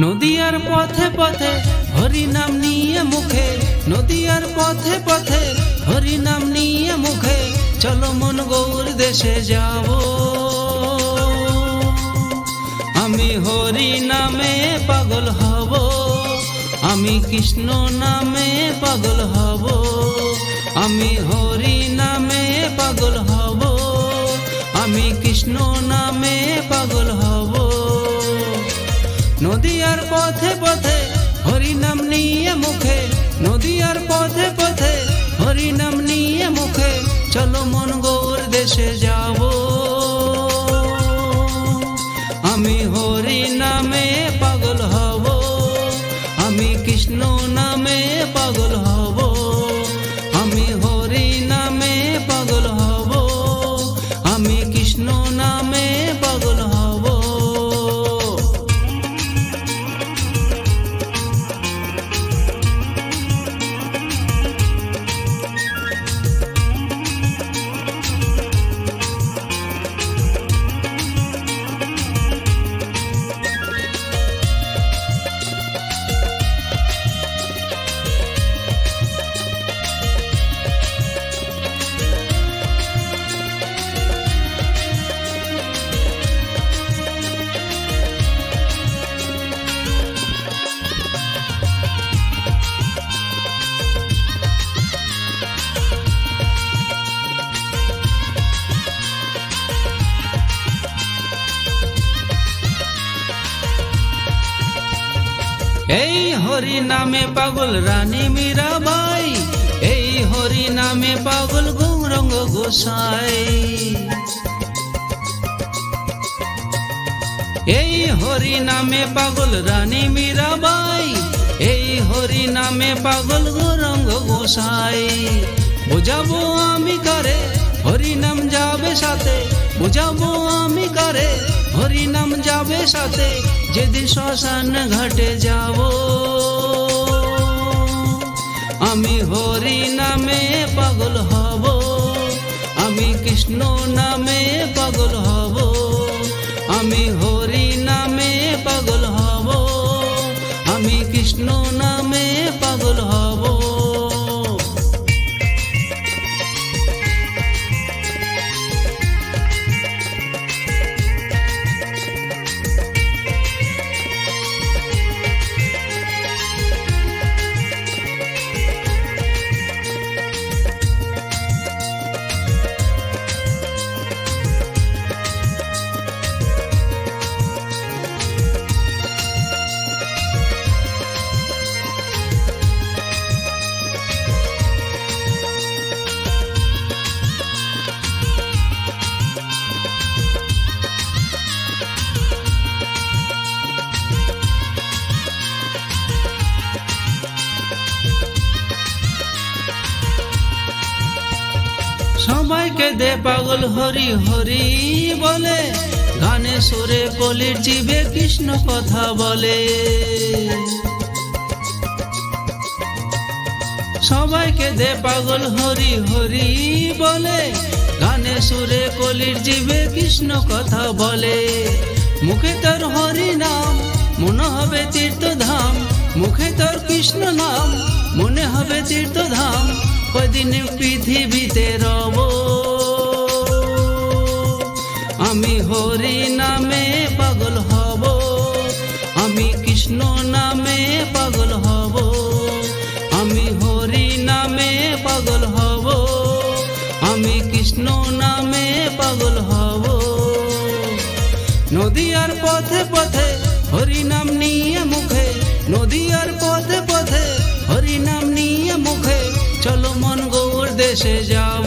নদিয়ার পথে পথে হরি নাম নিয়ে মুখে, নদিয়ার পথে পথে হরি নাম নিয়ে মুখে, চলো মন গৌর দেশে যাব। আমি হরি নামে পাগল হব, আমি কৃষ্ণ নামে পাগল হব, আমি হরি নামে পাগল হব, আমি কৃষ্ণ নামে পাগল হব। নদিয়ার পথে পথে হরি নাম নিয়ে মুখে, নদিয়ার পথে পথে হরি নাম নিয়ে মুখে, চলো মন গৌর দেশে যাব। আমি হরি নামে পাগল হব, আমি কৃষ্ণ নামে পাগল হব, আমি হরি নামে পাগল হব, আমি কৃষ্ণ নামে পাগল হব। এই হরি নামে পাগল রানী মীরাবাই, এই হরি নামে পাগল গৌরাঙ্গ গোসাই, এই হরি নামে পাগল রানী মীরাবাই, এই হরি নামে পাগল গৌরাঙ্গ গোসাই। বুঝাবো আমি কারে হরি নাম যাবে সাথে, বুঝাবো আমি কারে হরি নাম যাবে সাথে, যেদিন শ্মশান ঘাটে যাব। আমি হরি নামে পাগল হব, আমি কৃষ্ণ নামে পাগল হব, আমি হরি নামে পাগল হব, আমি কৃষ্ণ নামে পাগল হব। সবাইকে দে পাগল হরি হরি বলে, গানে সুরে কলির জীবে কৃষ্ণ কথা বলে। সবাইকে দে পাগল হরি হরি বলে, গানে সুরে কলির জীবে কৃষ্ণ কথা বলে। মুখে তোর হরি নাম মনে হবে তীর্থধাম, মুখে তোর কৃষ্ণ নাম মনে হবে তীর্থধাম, কদিন পৃথিবীতে রব। আমি হরি নামে পাগল হব, আমি কৃষ্ণ নামে পাগল হব, আমি হরি নামে পাগল হব, আমি কৃষ্ণ নামে পাগল হব। নদিয়ার পথে পথে হরি নাম নিয়ে মুখে, নদিয়ার পথে পথে হরি নাম নিয়ে মুখে, চলো মন গৌর দেশে যাব।